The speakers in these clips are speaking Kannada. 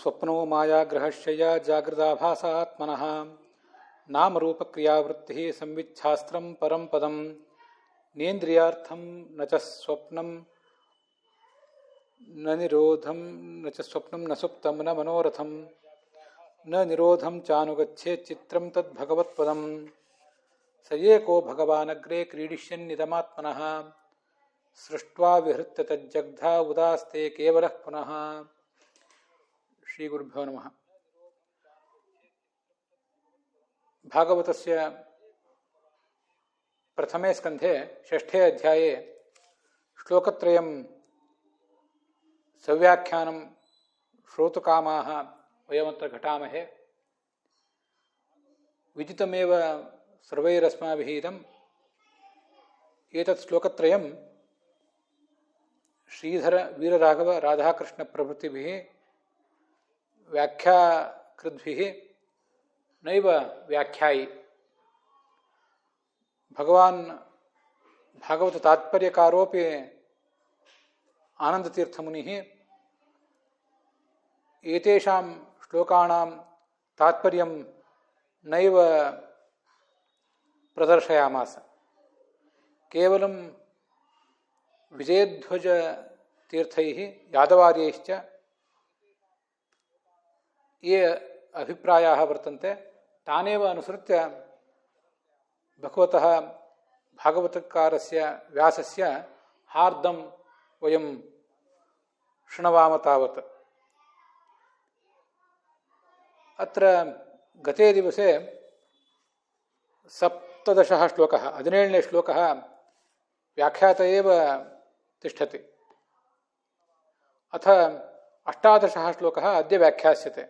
ಸ್ವಪ್ನೋ ಮಾಯಾಗ್ರಹಶ್ಚಯ ಜಾಗೃತಾಭಾಸಾತ್ಮನಃ ನಾಮರೂಪಕ್ರಿಯಾವೃತ್ತಿ ಸಂವಿಚ್ಛಾಸ್ತ್ರಂ ಪರಂ ಪದಂ ನೇಂದ್ರಿಯಾರ್ಥಂ ನ ಚ ಸ್ವಪ್ನಂ ನ ನಿರೋಧಂ ನ ಚ ಸ್ವಪ್ನಂ ನ ಸುಪ್ತಂ ನ ಮನೋರಥಂ ನ ನಿರೋಧಂ ಚಾನುಗಚ್ಚೇತ್ ಚಿತ್ರಂ ತದ್ ಭಗವತ್ಪದಂ ಸ ಏಕೋ ಭಗವಾನಗ್ರೇ ಕ್ರೀಡಿಷ್ಯನ್ನಿದಮಾತ್ಮನಃ ಸೃಷ್ಟ್ವಾ ವಿಹೃತ್ಯ ತಜ್ಜಗ್ಧಾ ಉದಾಸ್ತೆ ಕೇವಲಃ ಪುನಃ. ಶ್ರೀ ಗುರುಭ್ಯೋ ನಮಃ. ಭಾಗವತಸ್ಯ ಪ್ರಥಮೇ ಸ್ಕಂಧೆ ಷಷ್ಠೇ ಅಧ್ಯಾಯೇ ಶ್ಲೋಕತ್ರಯಂ ಸವ್ಯಾಖ್ಯಾನಂ ಶ್ರೋತುಕಾಮಾಃ ವಯಮತ್ರ ಘಟಾಮಹೇ. ವಿದಿತಮೇವ ಸರ್ವೈರಸ್ಮಾಭಿಃ ಇದಂ ಏತತ್ ಶ್ಲೋಕತ್ರಯಂ ಶ್ರೀಧರ ವೀರರಾಘವ ರಾಧಾಕೃಷ್ಣ ಪ್ರಭೃತಿಭಿಃ ವ್ಯಾಖ್ಯಾಕೃದ್ಭಿಃ ನೈವ ವ್ಯಾಖ್ಯಾಯಿ. ಭಗವಾನ್ ಭಾಗವತ ತಾತ್ಪರ್ಯಕಾರೋಪಿ ಆನಂದತೀರ್ಥಮುನಿಃ ಏತೇಷಾಂ ಶ್ಲೋಕಾಣಾಂ ತಾತ್ಪರ್ಯಂ ನೈವ ಪ್ರದರ್ಶಯಾಮಾಸ. ಕೇವಲಂ ವಿಜಯಧ್ವಜ ತೀರ್ಥೈಃ ಯಾದವಾರ್ಯೈಶ್ಚ ये अभिप्रायाः वर्तन्ते तानेव अनुसृत्य भगवतः भागवतकारस्य व्यासस्य हार्दं वयं शृणवाम तावत्. अत्र गते दिवसे 17 श्लोकः 17 श्लोकः व्याख्यात एव तिष्ठति. अथ 18 श्लोकः अद्य व्याख्यास्यते.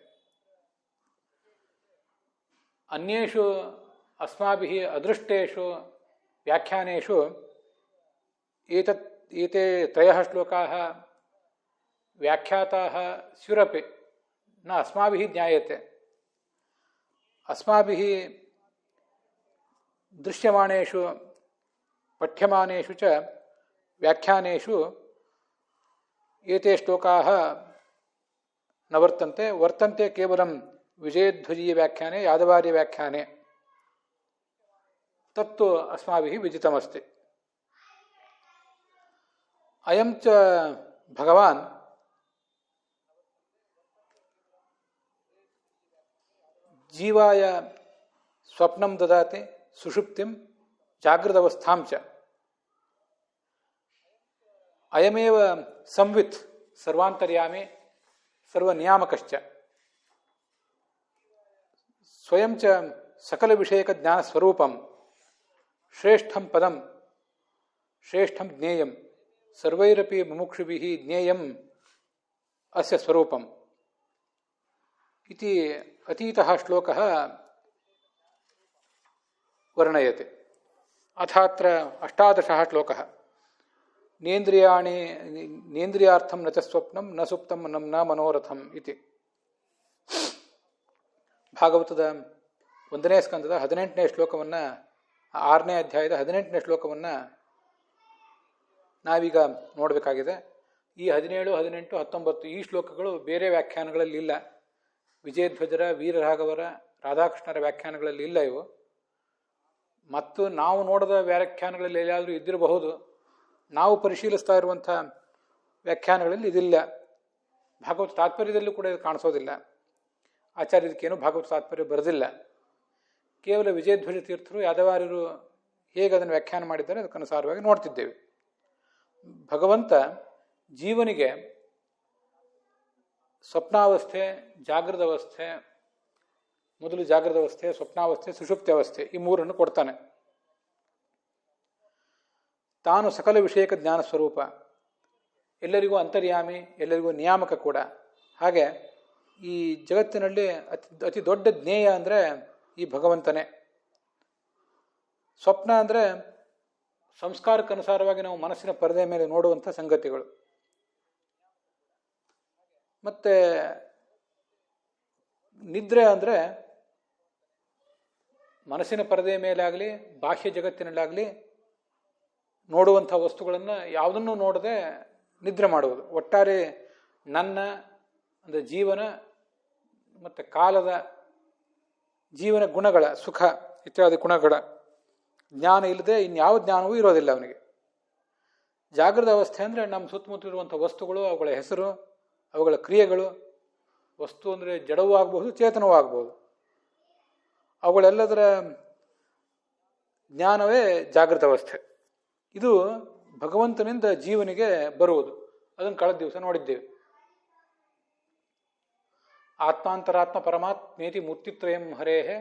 अन्येषु अस्माभिः अदृष्टेषु व्याख्यानेषु एते त्रयः श्लोकाः व्याख्याताः स्युरपि न अस्माभिः ज्ञायते. अस्माभिः दृश्यमानेषु पठ्यमानेषु च व्याख्यानेषु एते श्लोकाः न वर्तन्ते केवलं विजयध्वजीय व्याख्याने यादवार्य व्याख्याने. तत्तु अस्माभिः विदितमस्ति. अयं च भगवान् जीवाय स्वप्नं ददाति, सुषुप्तिं, जागृदवस्थां च. अयमेव संवित् सर्वान्तर्यामी सर्वनियामकश्च. स्वयं च सकलविषयकज्ञानस्वरूपं श्रेष्ठं पदं श्रेष्ठं ज्ञेयं सर्वैरपि मुमुक्षुभिः ज्ञेयम् अस्य स्वरूपम् इति अतीतः श्लोकः वर्णयति. अथात्र 18 श्लोकः नेन्द्रियार्थं न च स्वप्नं न सुप्तं न मनोरथम् इति. ಭಾಗವತದ 1ನೇ ಸ್ಕಂದದ 18ನೇ ಶ್ಲೋಕವನ್ನು 6ನೇ ಅಧ್ಯಾಯದ 18ನೇ ಶ್ಲೋಕವನ್ನು ನಾವೀಗ ನೋಡಬೇಕಾಗಿದೆ. ಈ 17, 18, 19 ಈ ಶ್ಲೋಕಗಳು ಬೇರೆ ವ್ಯಾಖ್ಯಾನಗಳಲ್ಲಿ ಇಲ್ಲ. ವಿಜಯಧ್ವಜರ, ವೀರರಾಘವರ, ರಾಧಾಕೃಷ್ಣರ ವ್ಯಾಖ್ಯಾನಗಳಲ್ಲಿ ಇಲ್ಲ ಇವು. ಮತ್ತು ನಾವು ನೋಡಿದ ವ್ಯಾಖ್ಯಾನಗಳಲ್ಲಿ ಎಲ್ಲಾದರೂ ಇದ್ದಿರಬಹುದು. ನಾವು ಪರಿಶೀಲಿಸ್ತಾ ಇರುವಂಥ ವ್ಯಾಖ್ಯಾನಗಳಲ್ಲಿ ಇದಿಲ್ಲ. ಭಾಗವತ ತಾತ್ಪರ್ಯದಲ್ಲೂ ಕೂಡ ಇದು ಕಾಣಿಸೋದಿಲ್ಲ. ಆಚಾರ್ಯದಕ್ಕೇನು ಭಾಗವತ ತಾತ್ಪರ್ಯ ಬರೆದಿಲ್ಲ. ಕೇವಲ ವಿಜಯಧ್ವಜ ತೀರ್ಥರು, ಯಾದವಾರ್ಯರು ಹೇಗೆ ಅದನ್ನು ವ್ಯಾಖ್ಯಾನ ಮಾಡಿದ್ದಾರೆ ಅದಕ್ಕನುಸಾರವಾಗಿ ನೋಡ್ತಿದ್ದೇವೆ. ಭಗವಂತ ಜೀವನಿಗೆ ಸ್ವಪ್ನಾವಸ್ಥೆ, ಜಾಗೃತಾವಸ್ಥೆ, ಮೊದಲು ಜಾಗೃತಾವಸ್ಥೆ, ಸ್ವಪ್ನಾವಸ್ಥೆ, ಸುಷುಪ್ತಿ ಅವಸ್ಥೆ ಈ ಮೂರನ್ನು ಕೊಡ್ತಾನೆ. ತಾನು ಸಕಲ ವಿಷಯಕ ಜ್ಞಾನ ಸ್ವರೂಪ, ಎಲ್ಲರಿಗೂ ಅಂತರ್ಯಾಮಿ, ಎಲ್ಲರಿಗೂ ನಿಯಾಮಕ ಕೂಡ. ಹಾಗೆ ಈ ಜಗತ್ತಿನಲ್ಲಿ ಅತಿ ದೊಡ್ಡ ಜ್ಞೇಯ ಅಂದರೆ ಈ ಭಗವಂತನೇ. ಸ್ವಪ್ನ ಅಂದರೆ ಸಂಸ್ಕಾರಕ್ಕನುಸಾರವಾಗಿ ನಾವು ಮನಸ್ಸಿನ ಪರದೆ ಮೇಲೆ ನೋಡುವಂಥ ಸಂಗತಿಗಳು. ಮತ್ತು ನಿದ್ರೆ ಅಂದರೆ ಮನಸ್ಸಿನ ಪರದೆಯ ಮೇಲಾಗಲಿ ಬಾಹ್ಯ ಜಗತ್ತಿನಲ್ಲಾಗಲಿ ನೋಡುವಂಥ ವಸ್ತುಗಳನ್ನು ಯಾವುದನ್ನೂ ನೋಡದೆ ನಿದ್ರೆ ಮಾಡುವುದು. ಒಟ್ಟಾರೆ ನನ್ನ ಅಂದರೆ ಜೀವನ ಮತ್ತು ಕಾಲದ ಜೀವನ ಗುಣಗಳ ಸುಖ ಇತ್ಯಾದಿ ಗುಣಗಳ ಜ್ಞಾನ ಇಲ್ಲದೆ ಇನ್ಯಾವ ಜ್ಞಾನವೂ ಇರೋದಿಲ್ಲ ಅವನಿಗೆ. ಜಾಗೃತ ಅವಸ್ಥೆ ಅಂದರೆ ನಮ್ಮ ಸುತ್ತಮುತ್ತಲಿರುವಂಥ ವಸ್ತುಗಳು, ಅವುಗಳ ಹೆಸರು, ಅವುಗಳ ಕ್ರಿಯೆಗಳು. ವಸ್ತು ಅಂದರೆ ಜಡವೂ ಆಗಬಹುದು, ಚೇತನವೂ ಆಗಬಹುದು. ಅವುಗಳೆಲ್ಲದರ ಜ್ಞಾನವೇ ಜಾಗೃತ ಅವಸ್ಥೆ. ಇದು ಭಗವಂತನಿಂದ ಜೀವನಿಗೆ ಬರುವುದು. ಅದನ್ನು ಕಳೆದ ದಿವಸ ನೋಡಿದ್ದೇವೆ. ಆತ್ಮಾಂತರಾತ್ಮ ಪರಮಾತ್ಮೇತಿ ಮೂರ್ತಿತ್ರಯಂ ಹರೇಹೇ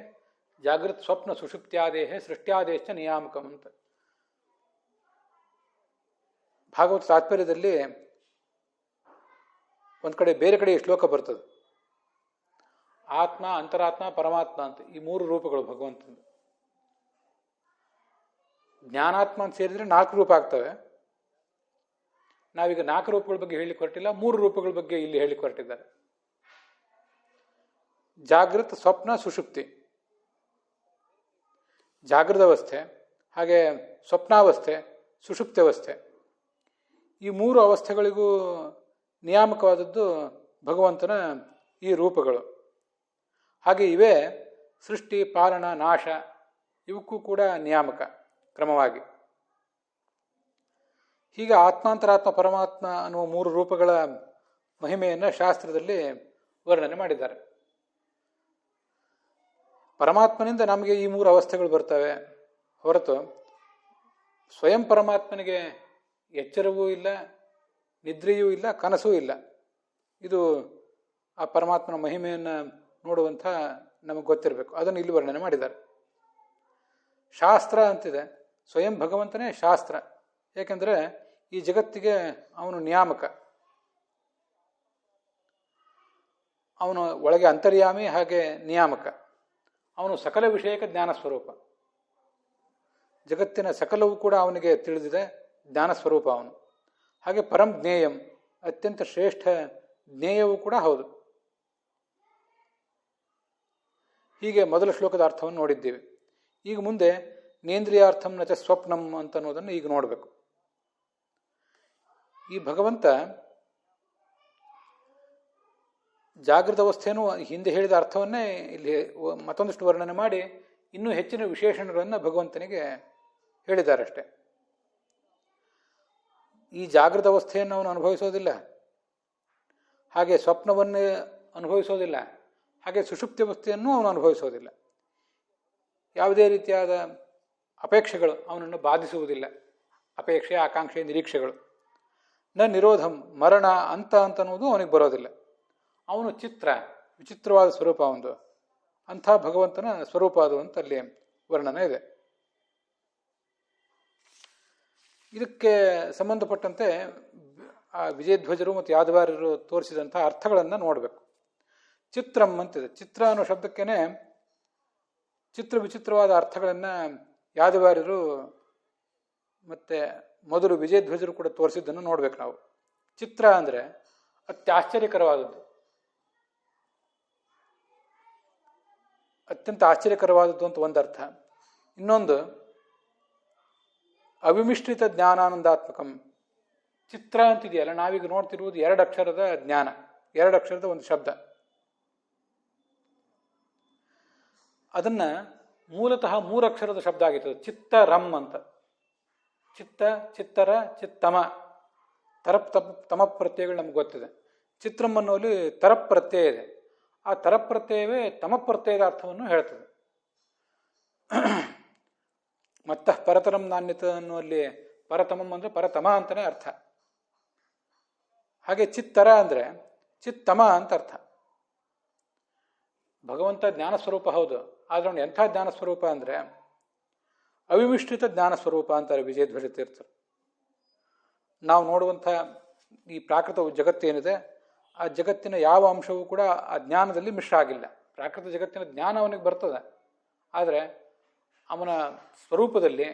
ಜಾಗೃತ್ ಸ್ವಪ್ನ ಸುಷುಪ್ತ್ಯಾದೇಹೇ ಸೃಷ್ಟ್ಯಾದೇಶ ನಿಯಾಮಕಂ ಅಂತ ಭಾಗವತ ತಾತ್ಪರ್ಯದಲ್ಲಿ ಒಂದು ಕಡೆ ಬೇರೆ ಕಡೆ ಶ್ಲೋಕ ಬರ್ತದೆ. ಆತ್ಮ, ಅಂತರಾತ್ಮ, ಪರಮಾತ್ಮ ಅಂತ ಈ ಮೂರು ರೂಪಗಳು ಭಗವಂತನ. ಜ್ಞಾನಾತ್ಮ ಅಂತ ಸೇರಿದ್ರೆ 4 ರೂಪ ಆಗ್ತವೆ. ನಾವೀಗ 4 ರೂಪಗಳ ಬಗ್ಗೆ ಹೇಳಲಿಕ್ಕೆ ಹೊರಟಿಲ್ಲ, 3 ರೂಪಗಳ ಬಗ್ಗೆ ಇಲ್ಲಿ ಹೇಳಲಿಕ್ಕೆ ಹೊರಟಿದ್ದಾರೆ. ಜಾಗೃತ, ಸ್ವಪ್ನ, ಸುಷುಪ್ತಿ. ಜಾಗೃತ ಅವಸ್ಥೆ, ಹಾಗೆ ಸ್ವಪ್ನಾವಸ್ಥೆ, ಸುಷುಪ್ತಿ ಅವಸ್ಥೆ. ಈ 3 ಅವಸ್ಥೆಗಳಿಗೂ ನಿಯಾಮಕವಾದದ್ದು ಭಗವಂತನ ಈ ರೂಪಗಳು. ಹಾಗೆ ಇವೇ ಸೃಷ್ಟಿ, ಪಾಲನ, ನಾಶ ಇವಕ್ಕೂ ಕೂಡ ನಿಯಾಮಕ ಕ್ರಮವಾಗಿ. ಹೀಗೆ ಆತ್ಮಾಂತರಾತ್ಮ ಪರಮಾತ್ಮ ಅನ್ನುವ 3 ರೂಪಗಳ ಮಹಿಮೆಯನ್ನು ಶಾಸ್ತ್ರದಲ್ಲಿ ವರ್ಣನೆ ಮಾಡಿದ್ದಾರೆ. ಪರಮಾತ್ಮನಿಂದ ನಮಗೆ ಈ 3 ಅವಸ್ಥೆಗಳು ಬರ್ತವೆ ಹೊರತು ಸ್ವಯಂ ಪರಮಾತ್ಮನಿಗೆ ಎಚ್ಚರವೂ ಇಲ್ಲ, ನಿದ್ರೆಯೂ ಇಲ್ಲ, ಕನಸೂ ಇಲ್ಲ. ಇದು ಆ ಪರಮಾತ್ಮನ ಮಹಿಮೆಯನ್ನು ನೋಡುವಂಥ ನಮಗೆ ಗೊತ್ತಿರಬೇಕು. ಅದನ್ನು ಇಲ್ಲಿ ವರ್ಣನೆ ಮಾಡಿದ್ದಾರೆ. ಶಾಸ್ತ್ರ ಅಂತಿದೆ. ಸ್ವಯಂ ಭಗವಂತನೇ ಶಾಸ್ತ್ರ. ಏಕೆಂದರೆ ಈ ಜಗತ್ತಿಗೆ ಅವನು ನಿಯಾಮಕ. ಅವನು ಒಳಗೆ ಅಂತರ್ಯಾಮಿ, ಹಾಗೆ ನಿಯಾಮಕ. ಅವನು ಸಕಲ ವಿಷಯಕ ಜ್ಞಾನ ಸ್ವರೂಪ. ಜಗತ್ತಿನ ಸಕಲವೂ ಕೂಡ ಅವನಿಗೆ ತಿಳಿದಿದೆ, ಜ್ಞಾನ ಸ್ವರೂಪ ಅವನು. ಹಾಗೆ ಪರಂ ಜ್ಞೇಯಂ, ಅತ್ಯಂತ ಶ್ರೇಷ್ಠ ಜ್ಞೇಯವೂ ಕೂಡ ಹೌದು. ಹೀಗೆ ಮೊದಲ ಶ್ಲೋಕದ ಅರ್ಥವನ್ನು ನೋಡಿದ್ದೀವಿ. ಈಗ ಮುಂದೆ ನೇಂದ್ರಿಯಾರ್ಥಂ ನಚ ಸ್ವಪ್ನಂ ಅಂತ ಅನ್ನೋದನ್ನು ಈಗ ನೋಡಬೇಕು. ಈ ಭಗವಂತ ಜಾಗೃತ ಅವಸ್ಥೆಯನ್ನು ಹಿಂದೆ ಹೇಳಿದ ಅರ್ಥವನ್ನೇ ಇಲ್ಲಿ ಮತ್ತೊಂದಷ್ಟು ವರ್ಣನೆ ಮಾಡಿ ಇನ್ನೂ ಹೆಚ್ಚಿನ ವಿಶೇಷಣಗಳನ್ನು ಭಗವಂತನಿಗೆ ಹೇಳಿದ್ದಾರಷ್ಟೆ. ಈ ಜಾಗೃತ ಅವಸ್ಥೆಯನ್ನು ಅವನು ಅನುಭವಿಸೋದಿಲ್ಲ, ಹಾಗೆ ಸ್ವಪ್ನವನ್ನು ಅನುಭವಿಸೋದಿಲ್ಲ, ಹಾಗೆ ಸುಷುಪ್ತಿ ಅವಸ್ಥೆಯನ್ನು ಅವನು ಅನುಭವಿಸೋದಿಲ್ಲ. ಯಾವುದೇ ರೀತಿಯಾದ ಅಪೇಕ್ಷೆಗಳು ಅವನನ್ನು ಬಾಧಿಸುವುದಿಲ್ಲ. ಅಪೇಕ್ಷೆ, ಆಕಾಂಕ್ಷೆ, ನಿರೀಕ್ಷೆಗಳು. ನ ನಿರೋಧಂ, ಮರಣ, ಅಂತ ಅನ್ನೋದು ಅವನಿಗೆ ಬರೋದಿಲ್ಲ. ಅವನು ವಿಚಿತ್ರವಾದ ಸ್ವರೂಪ ಅವನು. ಅಂಥ ಭಗವಂತನ ಸ್ವರೂಪ ಅದು ಅಂತ ಅಲ್ಲಿ ವರ್ಣನೆ ಇದೆ. ಇದಕ್ಕೆ ಸಂಬಂಧಪಟ್ಟಂತೆ ಆ ವಿಜಯಧ್ವಜರು ಮತ್ತು ಯಾದವಾರ್ಯರು ತೋರಿಸಿದಂಥ ಅರ್ಥಗಳನ್ನು ನೋಡಬೇಕು. ಚಿತ್ರಂ ಅಂತಿದೆ. ಚಿತ್ರ ಅನ್ನೋ ಶಬ್ದಕ್ಕೇನೆ ವಿಚಿತ್ರವಾದ ಅರ್ಥಗಳನ್ನು ಯಾದವಾರ್ಯರು ಮತ್ತು ಮೊದಲು ವಿಜಯಧ್ವಜರು ಕೂಡ ತೋರಿಸಿದ್ದನ್ನು ನೋಡ್ಬೇಕು ನಾವು. ಚಿತ್ರ ಅಂದರೆ ಅತ್ಯಂತ ಆಶ್ಚರ್ಯಕರವಾದದ್ದು ಅಂತ ಒಂದು ಅರ್ಥ. ಇನ್ನೊಂದು ಅವಿಮಿಶ್ರಿತ ಜ್ಞಾನಾನಂದಾತ್ಮಕಂ. ಚಿತ್ರ ಅಂತಿದೆಯಲ್ಲ, ನಾವೀಗ ನೋಡ್ತಿರುವುದು 2 ಅಕ್ಷರದ ಜ್ಞಾನ, 2 ಅಕ್ಷರದ ಒಂದು ಶಬ್ದ. ಅದನ್ನ ಮೂಲತಃ 3 ಅಕ್ಷರದ ಶಬ್ದ ಆಗಿತ್ತು, ಚಿತ್ತರಂ ಅಂತ. ಚಿತ್ತ, ಚಿತ್ತರ, ಚಿತ್ತಮ, ತಮ ಪ್ರತ್ಯಯಗಳು ನಮ್ಗೆ ಗೊತ್ತಿದೆ. ಚಿತ್ರಂ ಅನ್ನೋಲ್ಲಿ ತರಪ್ ಪ್ರತ್ಯಯ ಇದೆ. ಆ ತರಪ್ರತ್ಯಯವೇ ತಮ ಪ್ರತ್ಯಯದ ಅರ್ಥವನ್ನು ಹೇಳ್ತದೆ. ಮತ್ತ ಪರತರಂ ನಾಣ್ಯತ ಅನ್ನುವಲ್ಲಿ ಪರತಮಂ ಅಂದರೆ ಪರತಮ ಅಂತಲೇ ಅರ್ಥ. ಹಾಗೆ ಚಿತ್ತರ ಅಂದರೆ ಚಿತ್ತಮ ಅಂತ ಅರ್ಥ. ಭಗವಂತ ಜ್ಞಾನ ಸ್ವರೂಪ ಹೌದು, ಆದರೆ ಅವನು ಎಂಥ ಜ್ಞಾನ ಸ್ವರೂಪ ಅಂದರೆ ಅವಿಮಿಶ್ರಿತ ಜ್ಞಾನ ಸ್ವರೂಪ ಅಂತಾರೆ ವಿಜಯಧ್ವಜ ತೀರ್ಥರು. ನಾವು ನೋಡುವಂಥ ಈ ಪ್ರಾಕೃತ ಜಗತ್ತೇನಿದೆ, ಆ ಜಗತ್ತಿನ ಯಾವ ಅಂಶವೂ ಕೂಡ ಆ ಜ್ಞಾನದಲ್ಲಿ ಮಿಶ್ರ ಆಗಿಲ್ಲ. ಪ್ರಾಕೃತ ಜಗತ್ತಿನ ಜ್ಞಾನ ಅವನಿಗೆ ಬರ್ತದೆ, ಆದರೆ ಅವನ ಸ್ವರೂಪದಲ್ಲಿ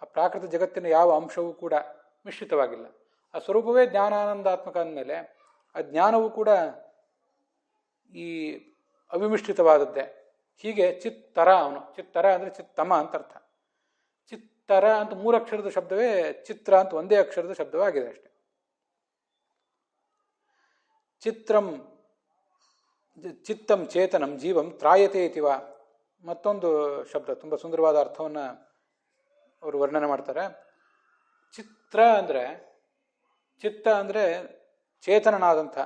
ಆ ಪ್ರಾಕೃತ ಜಗತ್ತಿನ ಯಾವ ಅಂಶವೂ ಕೂಡ ಮಿಶ್ರಿತವಾಗಿಲ್ಲ. ಆ ಸ್ವರೂಪವೇ ಜ್ಞಾನಾನಂದಾತ್ಮಕ ಅಂದಮೇಲೆ ಆ ಜ್ಞಾನವೂ ಕೂಡ ಈ ಅವಿಮಿಶ್ರಿತವಾದದ್ದೇ. ಹೀಗೆ ಚಿತ್ತರ ಅವನು. ಚಿತ್ತರ ಅಂದರೆ ಚಿತ್ತಮ ಅಂತ ಅರ್ಥ. ಚಿತ್ತರ ಅಂತ 3 ಅಕ್ಷರದ ಶಬ್ದವೇ ಚಿತ್ರ ಅಂತ 1 ಅಕ್ಷರದ ಶಬ್ದವಾಗಿದೆ ಅಷ್ಟೆ. ಚಿತ್ರಂ ಚಿತ್ತಂ ಚೇತನಂ ಜೀವಂ ತ್ರಾಯತೆ ಇತಿವ. ಮತ್ತೊಂದು ಶಬ್ದ ತುಂಬ ಸುಂದರವಾದ ಅರ್ಥವನ್ನು ಅವರು ವರ್ಣನೆ ಮಾಡ್ತಾರೆ. ಚಿತ್ರ ಅಂದರೆ, ಚಿತ್ತ ಅಂದರೆ ಚೇತನನಾದಂಥ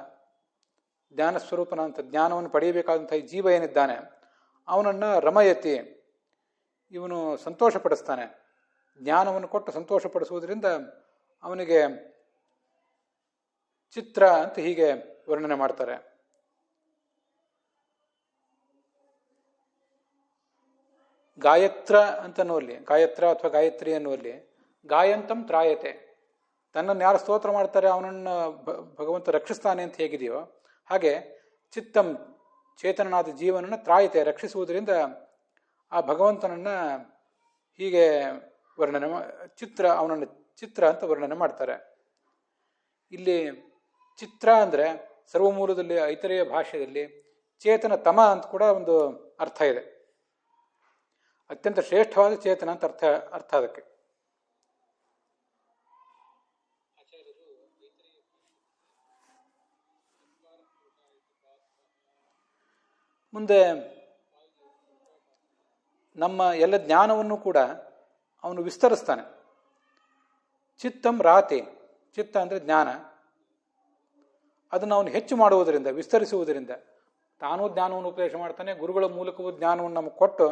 ಜ್ಞಾನಸ್ವರೂಪನಾದಂಥ, ಜ್ಞಾನವನ್ನು ಪಡೆಯಬೇಕಾದಂಥ ಈ ಜೀವ ಏನಿದ್ದಾನೆ ಅವನನ್ನು ರಮಯತಿ, ಇವನು ಸಂತೋಷಪಡಿಸ್ತಾನೆ. ಜ್ಞಾನವನ್ನು ಕೊಟ್ಟು ಸಂತೋಷಪಡಿಸುವುದರಿಂದ ಅವನಿಗೆ ಚಿತ್ರ ಅಂತ ಹೀಗೆ ವರ್ಣನೆ ಮಾಡ್ತಾರೆ. ಗಾಯತ್ರ ಅಂತನ್ನುವಲ್ಲಿ, ಗಾಯತ್ರ ಅಥವಾ ಗಾಯತ್ರಿ ಅನ್ನುವಲ್ಲಿ ಗಾಯಂತಂ ತ್ರಾಯತೆ, ತನ್ನನ್ನು ಯಾರು ಸ್ತೋತ್ರ ಮಾಡ್ತಾರೆ ಅವನನ್ನು ಭಗವಂತ ರಕ್ಷಿಸ್ತಾನೆ ಅಂತ ಹೇಗಿದೆಯೋ ಹಾಗೆ ಚಿತ್ತಂ ಚೇತನನಾದ ಜೀವನನ್ನು ತ್ರಾಯತೆ ರಕ್ಷಿಸುವುದರಿಂದ ಆ ಭಗವಂತನನ್ನು ಹೀಗೆ ವರ್ಣನೆ ಚಿತ್ರ, ಅವನನ್ನು ಚಿತ್ರ ಅಂತ ವರ್ಣನೆ ಮಾಡ್ತಾರೆ. ಇಲ್ಲಿ ಚಿತ್ರ ಅಂದರೆ ಸರ್ವಮೂಲದಲ್ಲಿ ಐತರೇಯ ಭಾಷೆಯಲ್ಲಿ ಚೇತನ ತಮ ಅಂತ ಕೂಡ ಒಂದು ಅರ್ಥ ಇದೆ. ಅತ್ಯಂತ ಶ್ರೇಷ್ಠವಾದ ಚೇತನ ಅಂತ ಅರ್ಥ ಅದಕ್ಕೆ. ಮುಂದೆ ನಮ್ಮ ಎಲ್ಲ ಜ್ಞಾನವನ್ನು ಕೂಡ ಅವನು ವಿಸ್ತರಿಸ್ತಾನೆ. ಚಿತ್ತಂ ರಾತಿ, ಚಿತ್ತ ಅಂದರೆ ಜ್ಞಾನ, ಅದನ್ನು ಅವನು ಹೆಚ್ಚು ಮಾಡುವುದರಿಂದ, ವಿಸ್ತರಿಸುವುದರಿಂದ ತಾನೂ ಜ್ಞಾನವನ್ನು ಉಪದೇಶ ಮಾಡ್ತಾನೆ, ಗುರುಗಳ ಮೂಲಕವೂ ಜ್ಞಾನವನ್ನು ನಮಗೆ ಕೊಟ್ಟು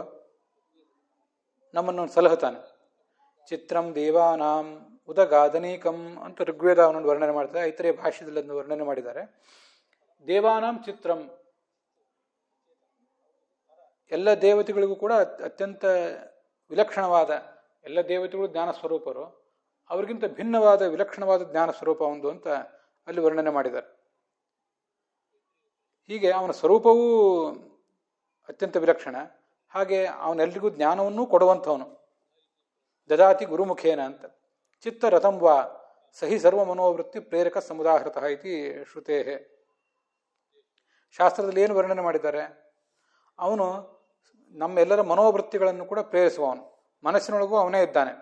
ನಮ್ಮನ್ನು ಸಲಹುತ್ತಾನೆ. ಚಿತ್ರಂ ದೇವಾನಾಂ ಉದಗಾದನೀಕಂ ಅಂತ ಋಗ್ವೇದ ಅವನನ್ನು ವರ್ಣನೆ ಮಾಡ್ತಾರೆ, ಐತರೇಯ ಭಾಷೆಯಲ್ಲಿ ಅದನ್ನು ವರ್ಣನೆ ಮಾಡಿದ್ದಾರೆ. ದೇವಾನಾಂ ಚಿತ್ರಂ, ಎಲ್ಲ ದೇವತೆಗಳಿಗೂ ಕೂಡ ಅತ್ಯಂತ ವಿಲಕ್ಷಣವಾದ, ಎಲ್ಲ ದೇವತೆಗಳು ಜ್ಞಾನ ಸ್ವರೂಪರು, ಅವರಿಗಿಂತ ಭಿನ್ನವಾದ ವಿಲಕ್ಷಣವಾದ ಜ್ಞಾನ ಸ್ವರೂಪ ಒಂದು ಅಂತ ಅಲ್ಲಿ ವರ್ಣನೆ ಮಾಡಿದ್ದಾರೆ. ಹೀಗೆ ಅವನ ಸ್ವರೂಪವೂ ಅತ್ಯಂತ ವಿಲಕ್ಷಣ, ಹಾಗೆ ಅವನೆಲ್ಲರಿಗೂ ಜ್ಞಾನವನ್ನೂ ಕೊಡುವಂಥವನು. ದದಾತಿ ಗುರುಮುಖೇನ ಅಂತ. ಚಿತ್ತ ರಥಂ ವಾ ಸಹಿ ಸರ್ವ ಮನೋವೃತ್ತಿ ಪ್ರೇರಕ ಸಮುದಾಹೃತ ಇತಿ ಶ್ರುತೇ. ಶಾಸ್ತ್ರದಲ್ಲಿ ಏನು ವರ್ಣನೆ ಮಾಡಿದ್ದಾರೆ? ಅವನು ನಮ್ಮೆಲ್ಲರ ಮನೋವೃತ್ತಿಗಳನ್ನು ಕೂಡ ಪ್ರೇರಿಸುವವನು, ಮನಸ್ಸಿನೊಳಗೂ ಅವನೇ ಇದ್ದಾನೆ.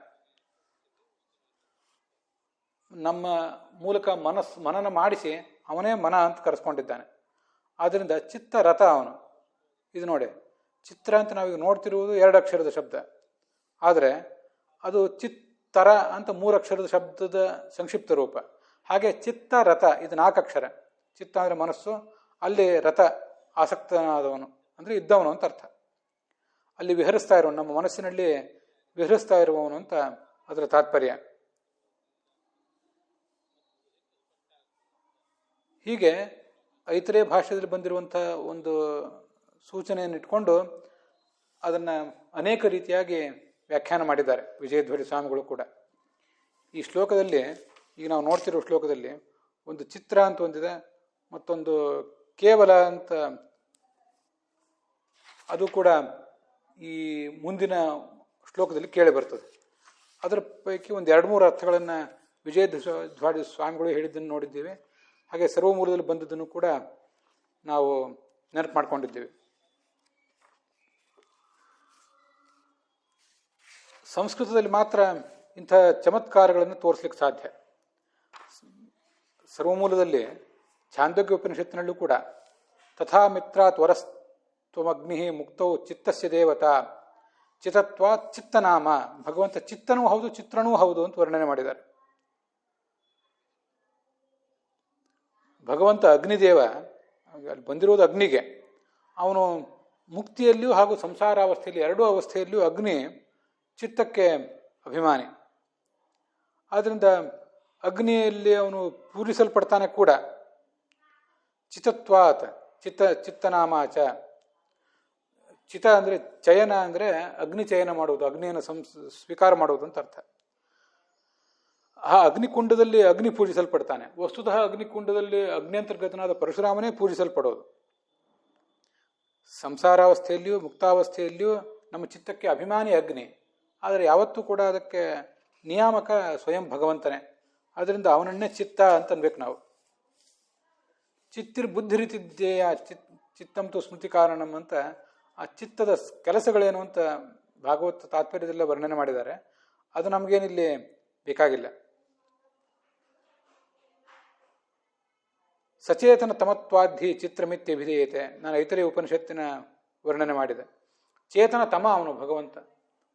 ನಮ್ಮ ಮೂಲಕ ಮನನ ಮಾಡಿಸಿ ಅವನೇ ಮನ ಅಂತ ಕರೆಸ್ಕೊಂಡಿದ್ದಾನೆ. ಆದ್ದರಿಂದ ಚಿತ್ತ ರಥ ಅವನು. ಇದು ನೋಡಿ, ಚಿತ್ರ ಅಂತ ನಾವೀಗ ನೋಡ್ತಿರುವುದು 2 ಅಕ್ಷರದ ಶಬ್ದ, ಆದರೆ ಅದು ಚಿತ್ತರ ಅಂತ 3 ಅಕ್ಷರದ ಶಬ್ದದ ಸಂಕ್ಷಿಪ್ತ ರೂಪ. ಹಾಗೆ ಚಿತ್ತ ರಥ ಇದು 4 ಅಕ್ಷರ. ಚಿತ್ತ ಅಂದರೆ ಮನಸ್ಸು, ಅಲ್ಲಿ ರಥ ಆಸಕ್ತನಾದವನು ಅಂದರೆ ಇದ್ದವನು ಅಂತ ಅರ್ಥ. ಅಲ್ಲಿ ವಿಹರಿಸ್ತಾ ಇರುವವನು, ನಮ್ಮ ಮನಸ್ಸಿನಲ್ಲಿ ವಿಹರಿಸ್ತಾ ಇರುವವನು ಅಂತ ಅದರ ತಾತ್ಪರ್ಯ. ಹೀಗೆ ಐತರೇಯ ಭಾಷೆಯಲ್ಲಿ ಬಂದಿರುವಂಥ ಒಂದು ಸೂಚನೆಯನ್ನು ಇಟ್ಕೊಂಡು ಅದನ್ನು ಅನೇಕ ರೀತಿಯಾಗಿ ವ್ಯಾಖ್ಯಾನ ಮಾಡಿದ್ದಾರೆ ವಿಜಯಧ್ವಜ ಸ್ವಾಮಿಗಳು ಕೂಡ. ಈ ಶ್ಲೋಕದಲ್ಲಿ, ಈಗ ನಾವು ನೋಡ್ತಿರೋ ಶ್ಲೋಕದಲ್ಲಿ ಒಂದು ಚಿತ್ರ ಅಂತ ಒಂದಿದೆ, ಮತ್ತೊಂದು ಕೇವಲ ಅಂತ, ಅದು ಕೂಡ ಈ ಮುಂದಿನ ಶ್ಲೋಕದಲ್ಲಿ ಕೇಳಿ ಬರ್ತದೆ. ಅದರ ಪೈಕಿ ಒಂದು 2-3 ಅರ್ಥಗಳನ್ನು ವಿಜಯಧ್ವಜ ಸ್ವಾಮಿಗಳು ಹೇಳಿದ್ದನ್ನು ನೋಡಿದ್ದೀವಿ. ಹಾಗೆ ಸರ್ವಮೂಲದಲ್ಲಿ ಬಂದದ್ದನ್ನು ಕೂಡ ನಾವು ನೆನಪು ಮಾಡ್ಕೊಂಡಿದ್ದೀವಿ. ಸಂಸ್ಕೃತದಲ್ಲಿ ಮಾತ್ರ ಇಂಥ ಚಮತ್ಕಾರಗಳನ್ನು ತೋರಿಸ್ಲಿಕ್ಕೆ ಸಾಧ್ಯ. ಸರ್ವಮೂಲದಲ್ಲಿ ಛಾಂದೋಗ್ಯ ಉಪನಿಷತ್ತಿನಲ್ಲೂ ಕೂಡ ತಥಾ ಮಿತ್ರಾತ್ ವರಸ್ತ್ವಮಗ್ನಿ ಮುಕ್ತೌ ಚಿತ್ತಸ್ಯ ದೇವತಾ ಚಿತತ್ವಾ ಚಿತ್ತನಾಮ, ಭಗವಂತ ಚಿತ್ತನೂ ಹೌದು ಚಿತ್ರಣೂ ಹೌದು ಅಂತ ವರ್ಣನೆ ಮಾಡಿದ್ದಾರೆ. ಭಗವಂತ ಅಗ್ನಿದೇವ, ಅಲ್ಲಿ ಬಂದಿರುವುದು ಅಗ್ನಿಗೆ. ಅವನು ಮುಕ್ತಿಯಲ್ಲಿಯೂ ಹಾಗೂ ಸಂಸಾರಾವಸ್ಥೆಯಲ್ಲಿ 2 ಅವಸ್ಥೆಯಲ್ಲಿಯೂ ಅಗ್ನಿ ಚಿತ್ತಕ್ಕೆ ಅಭಿಮಾನಿ. ಆದ್ದರಿಂದ ಅಗ್ನಿಯಲ್ಲಿ ಅವನು ಪೂರಿಸಲ್ಪಡ್ತಾನೆ ಕೂಡ. ಚಿತತ್ವಾತ್ ಚಿತ್ತನಾಮಾಚ. ಚಿತ ಅಂದರೆ ಚಯನ, ಅಂದರೆ ಅಗ್ನಿ ಚಯನ ಮಾಡುವುದು, ಅಗ್ನಿಯನ್ನು ಸ್ವೀಕಾರ ಮಾಡುವುದು ಅಂತ ಅರ್ಥ. ಆ ಅಗ್ನಿಕುಂಡದಲ್ಲಿ ಅಗ್ನಿ ಪೂಜಿಸಲ್ಪಡ್ತಾನೆ. ವಸ್ತುತಃ ಅಗ್ನಿಕುಂಡದಲ್ಲಿ ಅಗ್ನಿಯಂತರ್ಗತನಾದ ಪರಶುರಾಮನೇ ಪೂಜಿಸಲ್ಪಡೋದು. ಸಂಸಾರಾವಸ್ಥೆಯಲ್ಲಿಯೂ ಮುಕ್ತಾವಸ್ಥೆಯಲ್ಲಿಯೂ ನಮ್ಮ ಚಿತ್ತಕ್ಕೆ ಅಭಿಮಾನಿ ಅಗ್ನಿ, ಆದರೆ ಯಾವತ್ತೂ ಕೂಡ ಅದಕ್ಕೆ ನಿಯಾಮಕ ಸ್ವಯಂ ಭಗವಂತನೇ. ಅದರಿಂದ ಅವನನ್ನೇ ಚಿತ್ತ ಅಂತ ಅನ್ಬೇಕು ನಾವು. ಚಿತ್ತಿರ್ ಬುದ್ಧಿರಿತಿದ್ದೇಯ ಚಿತ್ತಂತು ಸ್ಮೃತಿ ಕಾರಣಂ ಅಂತ ಆ ಚಿತ್ತದ ಕೆಲಸಗಳೇನು ಅಂತ ಭಾಗವತ ತಾತ್ಪರ್ಯದಲ್ಲ ವರ್ಣನೆ ಮಾಡಿದ್ದಾರೆ. ಅದು ನಮಗೇನಿಲ್ಲಿ ಬೇಕಾಗಿಲ್ಲ. ಸಚೇತನ ತಮತ್ವಾಧಿ ಚಿತ್ರಮಿತ್ಯ ವಿಧೇಯತೆ. ನಾನು ಐತರೇಯ ಉಪನಿಷತ್ತಿನ ವರ್ಣನೆ ಮಾಡಿದೆ. ಚೇತನ ತಮ ಅವನು ಭಗವಂತ,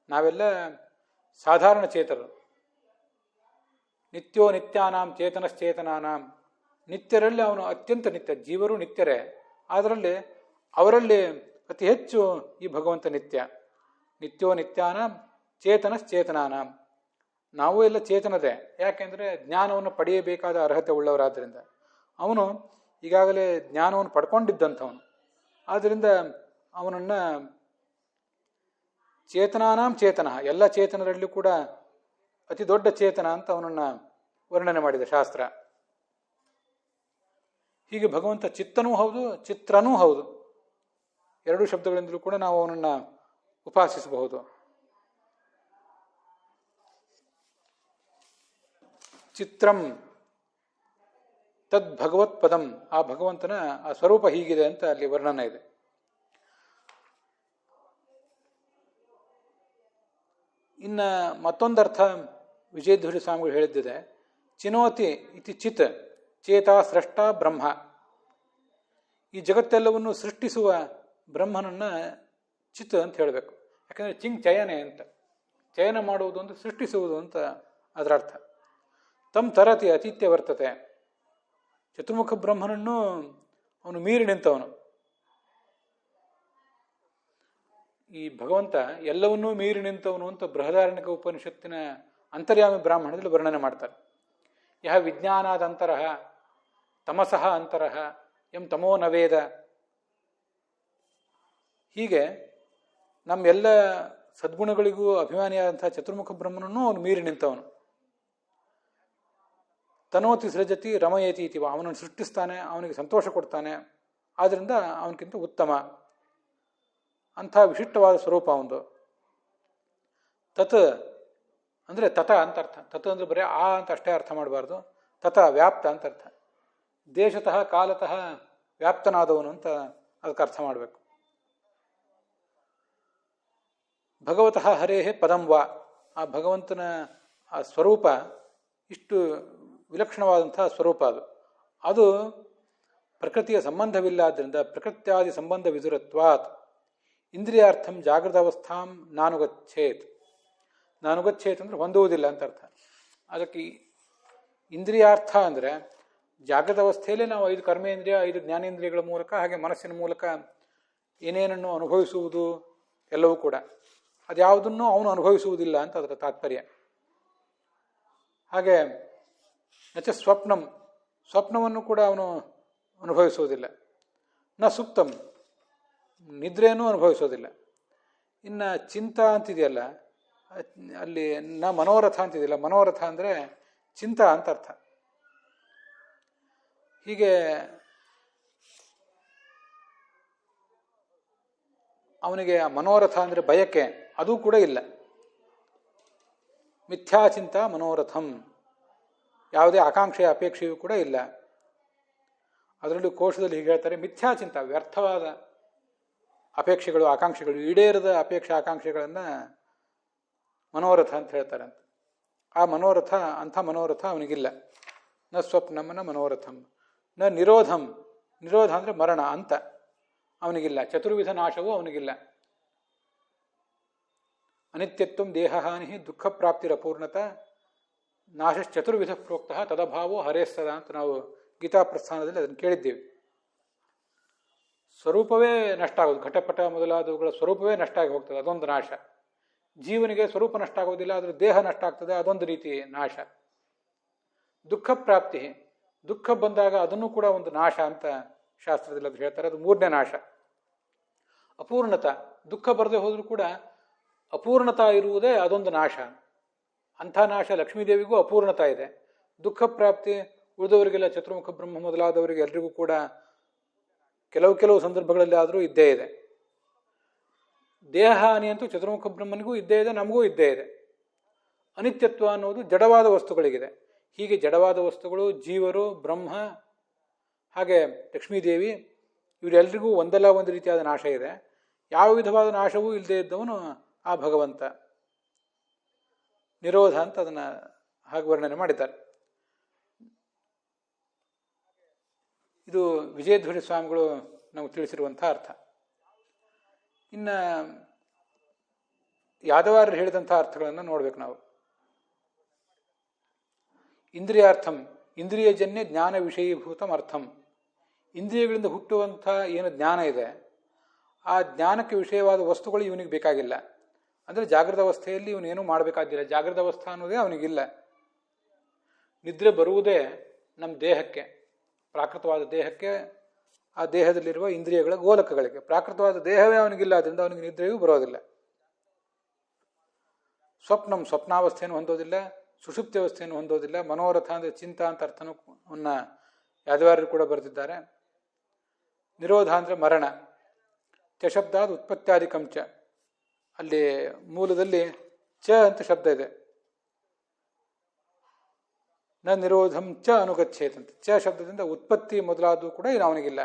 ನಾವೆಲ್ಲ ಸಾಧಾರಣ ಚೇತನರು. ನಿತ್ಯೋ ನಿತ್ಯಾನಾಂ ಚೇತನಶ್ಚೇತನಾನಾಂ, ನಿತ್ಯರಲ್ಲಿ ಅವನು ಅತ್ಯಂತ ನಿತ್ಯ. ಜೀವರು ನಿತ್ಯರೇ, ಅವರಲ್ಲಿ ಅತಿ ಹೆಚ್ಚು ಈ ಭಗವಂತ ನಿತ್ಯ. ನಿತ್ಯೋ ನಿತ್ಯಾನಾಂ ಚೇತನಶ್ಚೇತನಾನಾಂ, ನಾವು ಎಲ್ಲ ಚೇತನದೇ. ಯಾಕೆಂದರೆ ಜ್ಞಾನವನ್ನು ಪಡೆಯಬೇಕಾದ ಅರ್ಹತೆ ಉಳ್ಳವರಾದ್ದರಿಂದ. ಅವನು ಈಗಾಗಲೇ ಜ್ಞಾನವನ್ನು ಪಡ್ಕೊಂಡಿದ್ದಂಥವನು. ಆದ್ದರಿಂದ ಅವನನ್ನು ಚೇತನಾನಾಂ ಚೇತನ, ಎಲ್ಲ ಚೇತನರಲ್ಲೂ ಕೂಡ ಅತಿ ದೊಡ್ಡ ಚೇತನ ಅಂತ ಅವನನ್ನು ವರ್ಣನೆ ಮಾಡಿದೆ ಶಾಸ್ತ್ರ. ಹೀಗೆ ಭಗವಂತ ಚಿತ್ತನೂ ಹೌದು, ಚಿತ್ರನೂ ಹೌದು. ಎರಡೂ ಶಬ್ದಗಳಿಂದಲೂ ಕೂಡ ನಾವು ಅವನನ್ನು ಉಪಾಸಿಸಬಹುದು. ಚಿತ್ರಂ ತದ್ ಭಗವತ್ ಪದಂ, ಆ ಭಗವಂತನ ಆ ಸ್ವರೂಪ ಹೀಗಿದೆ ಅಂತ ಅಲ್ಲಿ ವರ್ಣನೆ ಇದೆ. ಇನ್ನು ಮತ್ತೊಂದರ್ಥ ವಿಜಯಧ್ವಜ ಸ್ವಾಮಿಗಳು ಹೇಳಿದ್ದಿದೆ. ಚಿನೋತಿ ಇತಿ ಚಿತ್ ಚೇತ ಸ್ರಷ್ಟ ಬ್ರಹ್ಮ. ಈ ಜಗತ್ತೆಲ್ಲವನ್ನು ಸೃಷ್ಟಿಸುವ ಬ್ರಹ್ಮನನ್ನು ಚಿತ್ ಅಂತ ಹೇಳಬೇಕು. ಯಾಕಂದರೆ ಚಿಂಗ್ ಚಯನೆ ಅಂತ, ಚಯನ ಮಾಡುವುದು ಅಂತ ಸೃಷ್ಟಿಸುವುದು ಅಂತ ಅದರ ಅರ್ಥ. ತಮ್ ತರತಿ ಅತಿಥ್ಯ ವರ್ತತೆ. ಚತುರ್ಮುಖ ಬ್ರಹ್ಮನನ್ನು ಅವನು ಮೀರಿ ನಿಂತವನು. ಈ ಭಗವಂತ ಎಲ್ಲವನ್ನೂ ಮೀರಿ ನಿಂತವನು ಅಂತ ಬೃಹದಾರಣ್ಯಕ ಉಪನಿಷತ್ತಿನ ಅಂತರ್ಯಾಮಿ ಬ್ರಾಹ್ಮಣದಲ್ಲಿ ವರ್ಣನೆ ಮಾಡ್ತಾರೆ. ಯಹ ವಿಜ್ಞಾನಾದಂತರಃ ತಮಸಃ ಅಂತರಃ ಎಂ ತಮೋ ನವೇದ. ಹೀಗೆ ನಮ್ಮೆಲ್ಲ ಸದ್ಗುಣಗಳಿಗೂ ಅಭಿಮಾನಿಯಾದಂತಹ ಚತುರ್ಮುಖ ಬ್ರಹ್ಮನನ್ನು ಅವನು ಮೀರಿ ನಿಂತವನು. ತನೋತಿ ಸೃಜತಿ ರಮಯತಿ ಇತಿವ, ಅವನನ್ನು ಸೃಷ್ಟಿಸ್ತಾನೆ, ಅವನಿಗೆ ಸಂತೋಷ ಕೊಡ್ತಾನೆ, ಆದ್ದರಿಂದ ಅವನಕ್ಕಿಂತ ಉತ್ತಮ. ಅಂಥ ವಿಶಿಷ್ಟವಾದ ಸ್ವರೂಪ ಅವನದು. ತತ್ ಅಂದರೆ ತತ ಅಂತ ಅರ್ಥ. ತತ್ ಅಂದರೆ ಬರೀ ಆ ಅಂತ ಅಷ್ಟೇ ಅರ್ಥ ಮಾಡಬಾರ್ದು. ತತ ವ್ಯಾಪ್ತ ಅಂತ ಅರ್ಥ. ದೇಶತಃ ಕಾಲತಃ ವ್ಯಾಪ್ತನಾದವನು ಅಂತ ಅದಕ್ಕೆ ಅರ್ಥ ಮಾಡಬೇಕು. ಭಗವತಃ ಹರೇಹೇ ಪದಂ ವಾ, ಆ ಭಗವಂತನ ಆ ಸ್ವರೂಪ ಇಷ್ಟು ವಿಲಕ್ಷಣವಾದಂತಹ ಸ್ವರೂಪ ಅದು ಪ್ರಕೃತಿಯ ಸಂಬಂಧವಿಲ್ಲಾದ್ದರಿಂದ ಪ್ರಕೃತ್ಯಾದಿ ಸಂಬಂಧ ವಿದುರತ್ವಾತ್ ಇಂದ್ರಿಯಾರ್ಥಂ ಜಾಗೃತ ಅವಸ್ಥಾಂ ನಾನುಗಚ್ಚೇತ್. ನಾನುಗಚ್ಚೇತ್ ಅಂದರೆ ಹೊಂದುವುದಿಲ್ಲ ಅಂತ ಅರ್ಥ. ಅದಕ್ಕೆ ಇಂದ್ರಿಯಾರ್ಥ ಅಂದರೆ ಜಾಗೃತ ಅವಸ್ಥೆಯಲ್ಲೇ ನಾವು 5 ಕರ್ಮೇಂದ್ರಿಯ, 5 ಜ್ಞಾನೇಂದ್ರಿಯಗಳ ಮೂಲಕ, ಹಾಗೆ ಮನಸ್ಸಿನ ಮೂಲಕ ಏನೇನನ್ನು ಅನುಭವಿಸುವುದು ಎಲ್ಲವೂ ಕೂಡ ಅದ್ಯಾವುದನ್ನು ಅವನು ಅನುಭವಿಸುವುದಿಲ್ಲ ಅಂತ ಅದರ ತಾತ್ಪರ್ಯ. ಹಾಗೆ ನಚ ಸ್ವಪ್ನಂ, ಸ್ವಪ್ನವನ್ನು ಕೂಡ ಅವನು ಅನುಭವಿಸುವುದಿಲ್ಲ. ನ ಸುಪ್ತಂ, ನಿದ್ರೆಯನ್ನು ಅನುಭವಿಸೋದಿಲ್ಲ. ಇನ್ನು ಚಿಂತ ಅಂತಿದೆಯಲ್ಲ, ಅಲ್ಲಿ ನ ಮನೋರಥ ಅಂತಿದೆಯಲ್ಲ, ಮನೋರಥ ಅಂದರೆ ಚಿಂತ ಅಂತ ಅರ್ಥ. ಹೀಗೆ ಅವನಿಗೆ ಮನೋರಥ ಅಂದರೆ ಬಯಕೆ, ಅದು ಕೂಡ ಇಲ್ಲ. ಮಿಥ್ಯಾಚಿಂತ ಮನೋರಥಂ, ಯಾವುದೇ ಆಕಾಂಕ್ಷೆಯ ಅಪೇಕ್ಷೆಯೂ ಕೂಡ ಇಲ್ಲ. ಅದರಲ್ಲೂ ಕೋಶದಲ್ಲಿ ಹೀಗೆ ಹೇಳ್ತಾರೆ, ಮಿಥ್ಯಾಚಿಂತ, ವ್ಯರ್ಥವಾದ ಅಪೇಕ್ಷೆಗಳು, ಆಕಾಂಕ್ಷೆಗಳು, ಈಡೇರದ ಅಪೇಕ್ಷೆ ಆಕಾಂಕ್ಷೆಗಳನ್ನು ಮನೋರಥ ಅಂತ ಹೇಳ್ತಾರೆ ಅಂತ. ಆ ಮನೋರಥ, ಅಂಥ ಮನೋರಥ ಅವನಿಗಿಲ್ಲ. ನ ಸ್ವಪ್ನಂ ನ ಮನೋರಥಂ ನ ನಿರೋಧಂ, ನಿರೋಧ ಅಂದರೆ ಮರಣ, ಅಂತ ಅವನಿಗಿಲ್ಲ. ಚತುರ್ವಿಧ ನಾಶವೂ ಅವನಿಗಿಲ್ಲ. ಅನಿತ್ಯತ್ವಂ ದೇಹಹಾನಿ ದುಃಖ ಪ್ರಾಪ್ತಿರಪೂರ್ಣತ ನಾಶಶ್ಚತುರ್ವಿಧ ಪ್ರೋಕ್ತ ತದಭಾವೋ ಹರೇಸ್ತದ ಅಂತ ನಾವು ಗೀತಾ ಪ್ರಸ್ಥಾನದಲ್ಲಿ ಅದನ್ನು ಕೇಳಿದ್ದೇವೆ. ಸ್ವರೂಪವೇ ನಷ್ಟ ಆಗೋದು, ಘಟಪಟ ಮೊದಲಾದವುಗಳ ಸ್ವರೂಪವೇ ನಷ್ಟ ಆಗಿ ಹೋಗ್ತದೆ, ಅದೊಂದು ನಾಶ. ಜೀವನಿಗೆ ಸ್ವರೂಪ ನಷ್ಟ ಆಗೋದಿಲ್ಲ, ಅದರ ದೇಹ ನಷ್ಟ ಆಗ್ತದೆ, ಅದೊಂದು ರೀತಿ ನಾಶ. ದುಃಖ ಪ್ರಾಪ್ತಿ, ದುಃಖ ಬಂದಾಗ ಅದನ್ನು ಕೂಡ ಒಂದು ನಾಶ ಅಂತ ಶಾಸ್ತ್ರದಲ್ಲಿ ಅದು ಹೇಳ್ತಾರೆ, ಅದು 3ನೇ ನಾಶ. ಅಪೂರ್ಣತ, ದುಃಖ ಬರದೆ ಹೋದರೂ ಕೂಡ ಅಪೂರ್ಣತ ಇರುವುದೇ ಅದೊಂದು ನಾಶ. ಅಂಥ ನಾಶ ಲಕ್ಷ್ಮೀದೇವಿಗೂ ಅಪೂರ್ಣತ ಇದೆ. ದುಃಖ ಪ್ರಾಪ್ತಿ ಉಳಿದವರಿಗೆಲ್ಲ, ಚತುರ್ಮುಖ ಬ್ರಹ್ಮ ಮೊದಲಾದವರಿಗೆ ಎಲ್ರಿಗೂ ಕೂಡ ಕೆಲವು ಸಂದರ್ಭಗಳಲ್ಲಿ ಆದರೂ ಇದ್ದೇ ಇದೆ. ದೇಹ ಹಾನಿ ಅಂತೂ ಚತುರ್ಮುಖ ಬ್ರಹ್ಮನಿಗೂ ಇದ್ದೇ ಇದೆ, ನಮಗೂ ಇದ್ದೇ ಇದೆ. ಅನಿತ್ಯತ್ವ ಅನ್ನೋದು ಜಡವಾದ ವಸ್ತುಗಳಿಗಿದೆ. ಹೀಗೆ ಜಡವಾದ ವಸ್ತುಗಳು, ಜೀವರು, ಬ್ರಹ್ಮ, ಹಾಗೆ ಲಕ್ಷ್ಮೀದೇವಿ, ಇವರೆಲ್ಲರಿಗೂ ಒಂದಲ್ಲ ಒಂದು ರೀತಿಯಾದ ನಾಶ ಇದೆ. ಯಾವ ವಿಧವಾದ ನಾಶವೂ ಇಲ್ಲದೆ ಇದ್ದವನು ಆ ಭಗವಂತ. ನಿರೋಧ ಅಂತ ಅದನ್ನು ಹಾಗೆ ವರ್ಣನೆ ಮಾಡಿದ್ದಾರೆ. ಇದು ವಿಜಯಧ್ವಜ ಸ್ವಾಮಿಗಳು ನಮಗೆ ತಿಳಿಸಿರುವಂಥ ಅರ್ಥ. ಇನ್ನು ಯಾದವಾರರು ಹೇಳಿದಂಥ ಅರ್ಥಗಳನ್ನು ನೋಡ್ಬೇಕು ನಾವು. ಇಂದ್ರಿಯಾರ್ಥಂ ಇಂದ್ರಿಯಜನ್ಯ ಜ್ಞಾನ ವಿಷಯೀಭೂತಂ ಅರ್ಥಂ. ಇಂದ್ರಿಯಗಳಿಂದ ಹುಟ್ಟುವಂಥ ಏನು ಜ್ಞಾನ ಇದೆ, ಆ ಜ್ಞಾನಕ್ಕೆ ವಿಷಯವಾದ ವಸ್ತುಗಳು ಇವನಿಗೆ ಬೇಕಾಗಿಲ್ಲ. ಅಂದರೆ ಜಾಗೃತ ಅವಸ್ಥೆಯಲ್ಲಿ ಇವನೇನೂ ಮಾಡಬೇಕಾಗಿಲ್ಲ. ಜಾಗೃತ ಅವಸ್ಥೆ ಅನ್ನೋದೇ ಅವನಿಗಿಲ್ಲ. ನಿದ್ರೆ ಬರುವುದೇ ನಮ್ಮ ದೇಹಕ್ಕೆ, ಪ್ರಾಕೃತವಾದ ದೇಹಕ್ಕೆ, ಆ ದೇಹದಲ್ಲಿರುವ ಇಂದ್ರಿಯಗಳ ಗೋಲಕಗಳಿಗೆ. ಪ್ರಾಕೃತವಾದ ದೇಹವೇ ಅವನಿಗಿಲ್ಲ, ಅದರಿಂದ ಅವನಿಗೆ ನಿದ್ರೆಯೂ ಬರೋದಿಲ್ಲ. ಸ್ವಪ್ನಾವಸ್ಥೆಯನ್ನು ಹೊಂದೋದಿಲ್ಲ, ಸುಷುಪ್ತಿ ಅವಸ್ಥೆಯನ್ನು ಹೊಂದೋದಿಲ್ಲ. ಮನೋರಥ ಅಂದರೆ ಚಿಂತ ಅಂತ ಅರ್ಥನವನ್ನು ಯಾದವಾರರು ಕೂಡ ಬರೆದಿದ್ದಾರೆ. ನಿರೋಧ ಅಂದರೆ ಮರಣ. ಚಶಬ್ದಾದ ಉತ್ಪತ್ತ್ಯಾದಿಕಂಚ, ಅಲ್ಲಿ ಮೂಲದಲ್ಲಿ ಚ ಅಂತ ಶಬ್ದ ಇದೆ. ನ ನಿರೋಧಂ ಚ ಅನುಗಚ್ಚೇತ್ ಅಂತ. ಚ ಶಬ್ದದಿಂದ ಉತ್ಪತ್ತಿ ಮೊದಲಾದವು ಕೂಡ ಇದು ಅವನಿಗಿಲ್ಲ.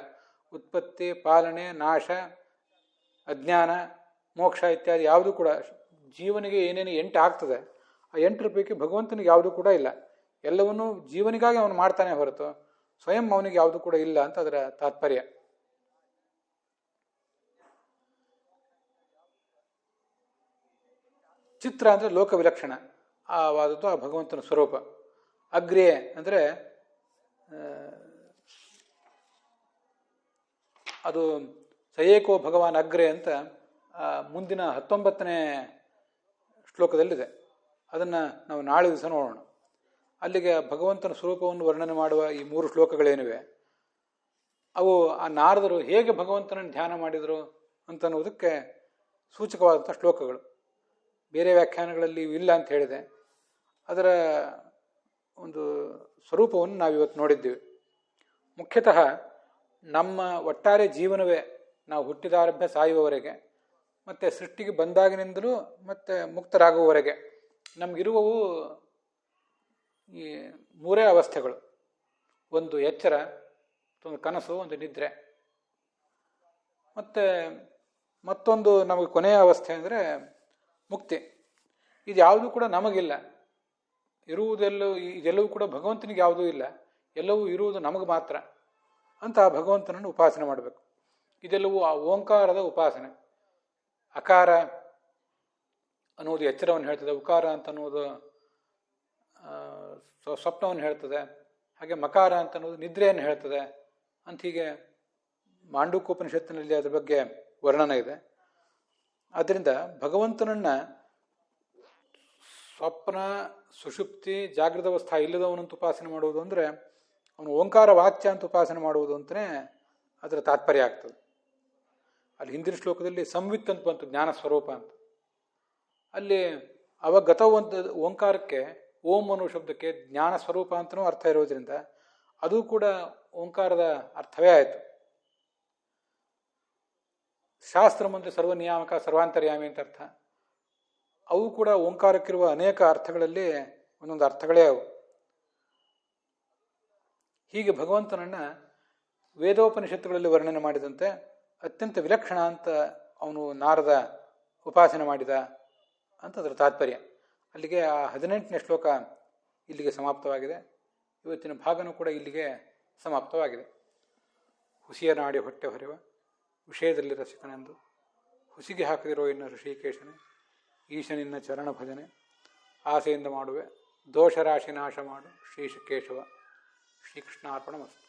ಉತ್ಪತ್ತಿ, ಪಾಲನೆ, ನಾಶ, ಅಜ್ಞಾನ, ಮೋಕ್ಷ ಇತ್ಯಾದಿ ಯಾವುದೂ ಕೂಡ ಜೀವನಿಗೆ ಏನೇನು 8 ಆಗ್ತದೆ, ಆ 8 ಪೈಕಿ ಭಗವಂತನಿಗೆ ಯಾವುದೂ ಕೂಡ ಇಲ್ಲ. ಎಲ್ಲವನ್ನೂ ಜೀವನಿಗಾಗಿ ಅವನು ಮಾಡ್ತಾನೆ ಹೊರತು ಸ್ವಯಂ ಅವನಿಗೆ ಯಾವುದೂ ಕೂಡ ಇಲ್ಲ ಅಂತ ಅದರ ತಾತ್ಪರ್ಯ. ಚಿತ್ರ ಅಂದರೆ ಲೋಕ ವಿಲಕ್ಷಣ ಆವಾದದ್ದು ಆ ಭಗವಂತನ ಸ್ವರೂಪ. ಅಗ್ರೇ ಅಂದರೆ ಅದು ಸಯೇಕೋ ಭಗವಾನ್ ಅಗ್ರೆ ಅಂತ ಮುಂದಿನ 19ನೇ ಶ್ಲೋಕದಲ್ಲಿದೆ. ಅದನ್ನು ನಾವು ನಾಳೆ ದಿವಸ ನೋಡೋಣ. ಅಲ್ಲಿಗೆ ಭಗವಂತನ ಸ್ವರೂಪವನ್ನು ವರ್ಣನೆ ಮಾಡುವ ಈ 3 ಶ್ಲೋಕಗಳೇನಿವೆ, ಅವು ಆ ನಾರದರು ಹೇಗೆ ಭಗವಂತನನ್ನು ಧ್ಯಾನ ಮಾಡಿದರು ಅಂತನ್ನುವುದಕ್ಕೆ ಸೂಚಕವಾದಂಥ ಶ್ಲೋಕಗಳು. ಬೇರೆ ವ್ಯಾಖ್ಯಾನಗಳಲ್ಲಿ ಇಲ್ಲ ಅಂತ ಹೇಳಿದೆ. ಅದರ ಒಂದು ಸ್ವರೂಪವನ್ನು ನಾವಿವತ್ತು ನೋಡಿದ್ದೀವಿ. ಮುಖ್ಯತಃ ನಮ್ಮ ಒಟ್ಟಾರೆ ಜೀವನವೇ ನಾವು ಹುಟ್ಟಿದಾರಭ್ಯ ಸಾಯುವವರೆಗೆ, ಮತ್ತು ಸೃಷ್ಟಿಗೆ ಬಂದಾಗಿನಿಂದಲೂ ಮತ್ತು ಮುಕ್ತರಾಗುವವರೆಗೆ ನಮಗಿರುವವು ಈ 3 ಅವಸ್ಥೆಗಳು. ಒಂದು ಎಚ್ಚರ, ಒಂದು ಕನಸು, ಒಂದು ನಿದ್ರೆ. ಮತ್ತು ಮತ್ತೊಂದು ನಮಗೆ ಕೊನೆಯ ಅವಸ್ಥೆ ಅಂದರೆ ಮುಕ್ತಿ. ಇದು ಯಾವುದೂ ಕೂಡ ನಮಗಿಲ್ಲ. ಇದೆಲ್ಲವೂ ಕೂಡ ಭಗವಂತನಿಗೆ ಯಾವುದೂ ಇಲ್ಲ. ಎಲ್ಲವೂ ಇರುವುದು ನಮಗೆ ಮಾತ್ರ ಅಂತ ಆ ಭಗವಂತನನ್ನು ಉಪಾಸನೆ ಮಾಡಬೇಕು. ಇದೆಲ್ಲವೂ ಆ ಓಂಕಾರದ ಉಪಾಸನೆ. ಅಕಾರ ಅನ್ನುವುದು ಎಚ್ಚರವನ್ನು ಹೇಳ್ತದೆ, ಉಕಾರ ಅಂತ ಅನ್ನುವುದು ಸ್ವಪ್ನವನ್ನು ಹೇಳ್ತದೆ, ಹಾಗೆ ಮಕಾರ ಅಂತ ಅನ್ನೋದು ನಿದ್ರೆಯನ್ನು ಹೇಳ್ತದೆ ಅಂತ. ಹೀಗೆ ಮಾಂಡೂಕ್ಯೋಪನಿಷತ್ತಿನಲ್ಲಿ ಅದರ ಬಗ್ಗೆ ವರ್ಣನೆ ಇದೆ. ಆದ್ದರಿಂದ ಭಗವಂತನನ್ನು ಸ್ವಪ್ನ, ಸುಷುಪ್ತಿ, ಜಾಗೃತ ಅವಸ್ಥಾ ಇಲ್ಲದವನಂತ ಉಪಾಸನೆ ಮಾಡುವುದು ಅಂದರೆ ಅವನು ಓಂಕಾರ ವಾಚ್ಯ ಅಂತ ಉಪಾಸನೆ ಮಾಡುವುದು ಅಂತಲೇ ಅದರ ತಾತ್ಪರ್ಯ ಆಗ್ತದೆ. ಅಲ್ಲಿ ಹಿಂದಿನ ಶ್ಲೋಕದಲ್ಲಿ ಸಂವಿತ್ ಅಂತ ಬಂತು, ಜ್ಞಾನ ಸ್ವರೂಪ ಅಂತ. ಅಲ್ಲಿ ಅವಗತವಂತ ಓಂಕಾರಕ್ಕೆ, ಓಂ ಅನ್ನೋ ಶಬ್ದಕ್ಕೆ ಜ್ಞಾನ ಸ್ವರೂಪ ಅಂತಲೂ ಅರ್ಥ ಇರೋದ್ರಿಂದ ಅದು ಕೂಡ ಓಂಕಾರದ ಅರ್ಥವೇ ಆಯಿತು. ಶಾಸ್ತ್ರ ಅಂದರೆ ಸರ್ವನಿಯಾಮಕ, ಸರ್ವಾಂತರ್ಯಾಮಿ ಅಂತ ಅರ್ಥ. ಅವು ಕೂಡ ಓಂಕಾರಕ್ಕಿರುವ ಅನೇಕ ಅರ್ಥಗಳಲ್ಲಿ ಒಂದೊಂದು ಅರ್ಥಗಳೇ ಅವು. ಹೀಗೆ ಭಗವಂತನನ್ನು ವೇದೋಪನಿಷತ್ತುಗಳಲ್ಲಿ ವರ್ಣನೆ ಮಾಡಿದಂತೆ ಅತ್ಯಂತ ವಿಲಕ್ಷಣ ಅಂತ ಅವನು ನಾರದ ಉಪಾಸನೆ ಮಾಡಿದ ಅಂತ ಅದರ ತಾತ್ಪರ್ಯ. ಅಲ್ಲಿಗೆ ಆ 18ನೇ ಶ್ಲೋಕ ಇಲ್ಲಿಗೆ ಸಮಾಪ್ತವಾಗಿದೆ. ಇವತ್ತಿನ ಭಾಗನೂ ಕೂಡ ಇಲ್ಲಿಗೆ ಸಮಾಪ್ತವಾಗಿದೆ. ಹುಸಿಯ ನಾಡಿ ಹೊಟ್ಟೆ ಹೊರೆವ ವಿಷಯದಲ್ಲಿ ರಸಿಕನೆಂದು ಹುಸಿಗೆ ಹಾಕದಿರೋ ಇನ್ನು ಋಷಿಕೇಶನೇ, ಈಶನಿನ್ನ ಚರಣ ಭಜನೆ ಆಸೆಯಿಂದ ಮಾಡುವೆ, ದೋಷರಾಶಿ ನಾಶ ಮಾಡು ಶ್ರೀ ಕೇಶವ. ಶ್ರೀಕೃಷ್ಣಾರ್ಪಣಮಸ್ತು.